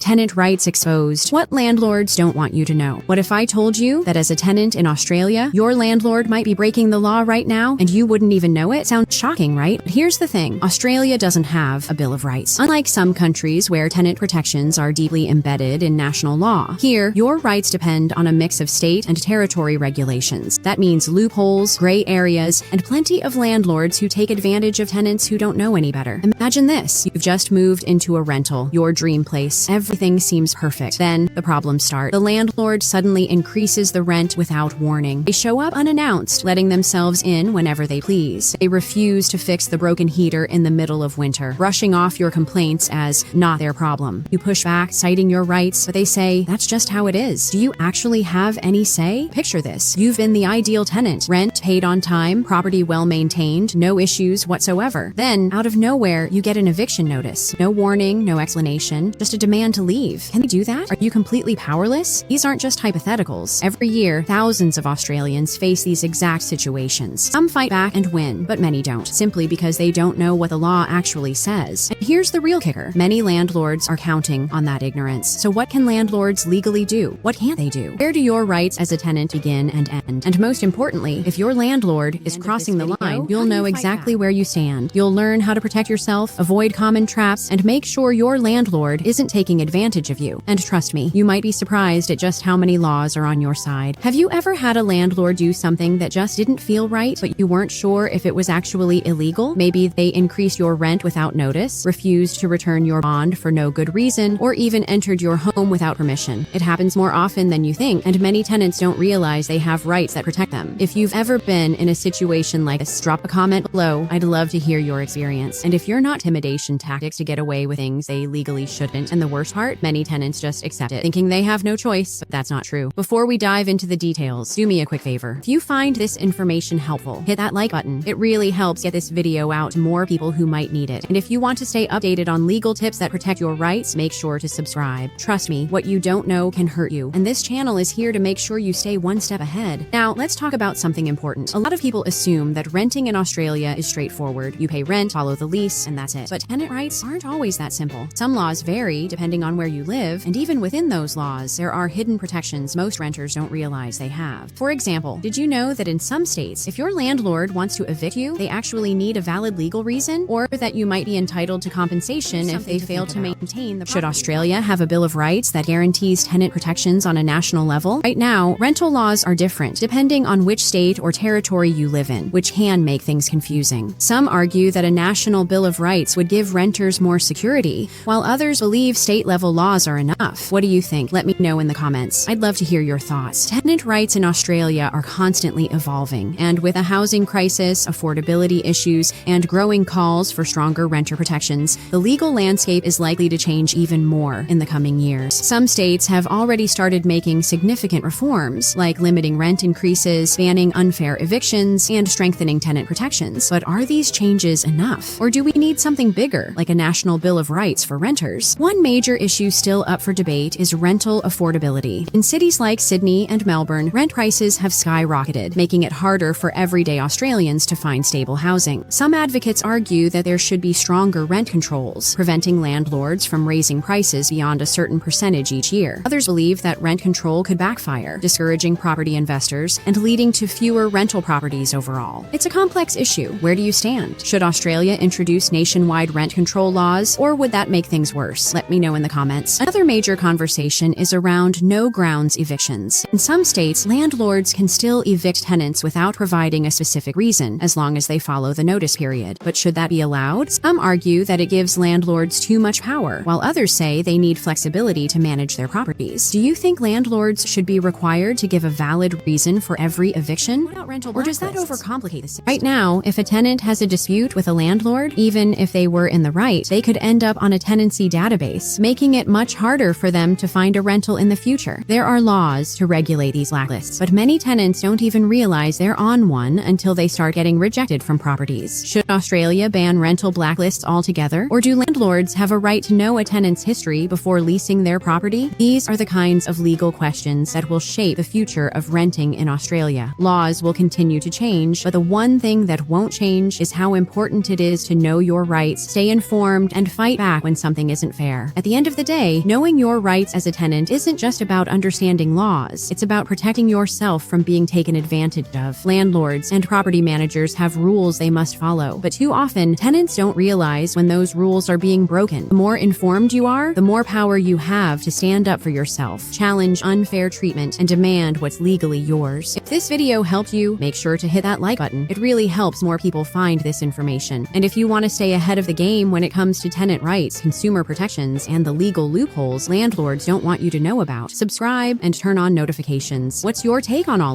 Tenant rights exposed. What landlords don't want you to know. What if I told you that as a tenant in Australia, your landlord might be breaking the law right now and you wouldn't even know it? Sounds shocking, right? But here's the thing. Australia doesn't have a Bill of Rights. Unlike some countries where tenant protections are deeply embedded in national law, here, your rights depend on a mix of state and territory regulations. That means loopholes, gray areas, and plenty of landlords who take advantage of tenants who don't know any better. Imagine this. You've just moved into a rental, your dream place. Everything seems perfect. Then the problems start. The landlord suddenly increases the rent without warning. They show up unannounced, letting themselves in whenever they please. They refuse to fix the broken heater in the middle of winter, brushing off your complaints as not their problem. You push back, citing your rights, but they say, that's just how it is. Do you actually have any say? Picture this. You've been the ideal tenant. Rent paid on time, property well maintained, no issues whatsoever. Then, out of nowhere, you get an eviction notice. No warning, no explanation, just a demand to leave. Can they do that? Are you completely powerless? These aren't just hypotheticals. Every year, thousands of Australians face these exact situations. Some fight back and win, but many don't, simply because they don't know what the law actually says. And here's the real kicker. Many landlords are counting on that ignorance. So what can landlords legally do? What can't they do? Where do your rights as a tenant begin and end? And most importantly, if your landlord is crossing the line, you'll know exactly where you stand. You'll learn how to protect yourself, avoid common traps, and make sure your landlord isn't taking advantage of you. And trust me, you might be surprised at just how many laws are on your side. Have you ever had a landlord do something that just didn't feel right, but you weren't sure if it was actually illegal? Maybe they increased your rent without notice, refused to return your bond for no good reason, or even entered your home without permission. It happens more often than you think, and many tenants don't realize they have rights that protect them. If you've ever been in a situation like this, drop a comment below. I'd love to hear your experience. And if you're not intimidation tactics to get away with things they legally shouldn't, and the worst part, many tenants just accept it, thinking they have no choice, but that's not true. Before we dive into the details, do me a quick favor. If you find this information helpful, hit that like button. It really helps get this video out to more people who might need it. And if you want to stay updated on legal tips that protect your rights, make sure to subscribe. Trust me, what you don't know can hurt you, and this channel is here to make sure you stay one step ahead. Now, let's talk about something important. A lot of people assume that renting in Australia is straightforward. You pay rent, follow the lease, and that's it. But tenant rights aren't always that simple. Some laws vary depending on where you live, and even within those laws, there are hidden protections most renters don't realize they have. For example, did you know that in some states, if your landlord wants to evict you, they actually need a valid legal reason, or that you might be entitled to compensation if they fail to maintain the property? Should Australia have a Bill of Rights that guarantees tenant protections on a national level? Right now, rental laws are different depending on which state or territory you live in, which can make things confusing. Some argue that a national Bill of Rights would give renters more security, while others believe state-level laws are enough. What do you think? Let me know in the comments. I'd love to hear your thoughts. Tenant rights in Australia are constantly evolving, and with a housing crisis, affordability issues, and growing calls for stronger renter protections, the legal landscape is likely to change even more in the coming years. Some states have already started making significant reforms, like limiting rent increases, banning unfair evictions, and strengthening tenant protections. But are these changes enough? Or do we need something bigger, like a national Bill of Rights for renters? One major issue still up for debate is rental affordability. In cities like Sydney and Melbourne, rent prices have skyrocketed, making it harder for everyday Australians to find stable housing. Some advocates argue that there should be stronger rent controls, preventing landlords from raising prices beyond a certain percentage each year. Others believe that rent control could backfire, discouraging property investors and leading to fewer rental properties overall. It's a complex issue. Where do you stand? Should Australia introduce nationwide rent control laws, or would that make things worse? Let me know in the comments. Another major conversation is around no-grounds evictions. In some states, landlords can still evict tenants without providing a specific reason, as long as they follow the notice period. But should that be allowed? Some argue that it gives landlords too much power, while others say they need flexibility to manage their properties. Do you think landlords should be required to give a valid reason for every eviction? What about rental blacklists? Or does that overcomplicate the system? Right now, if a tenant has a dispute with a landlord, even if they were in the right, they could end up on a tenancy database, making it much harder for them to find a rental in the future. There are laws to regulate these blacklists, but many tenants don't even realize they're on one until they start getting rejected from properties. Should Australia ban rental blacklists altogether, or do landlords have a right to know a tenant's history before leasing their property? These are the kinds of legal questions that will shape the future of renting in Australia. Laws will continue to change, but the one thing that won't change is how important it is to know your your rights, stay informed, and fight back when something isn't fair. At the end of the day, knowing your rights as a tenant isn't just about understanding laws, it's about protecting yourself from being taken advantage of. Landlords and property managers have rules they must follow, but too often, tenants don't realize when those rules are being broken. The more informed you are, the more power you have to stand up for yourself, challenge unfair treatment, and demand what's legally yours. If this video helped you, make sure to hit that like button. It really helps more people find this information. And if you want to stay ahead of the game when it comes to tenant rights, consumer protections, and the legal loopholes landlords don't want you to know about, subscribe and turn on notifications. What's your take on all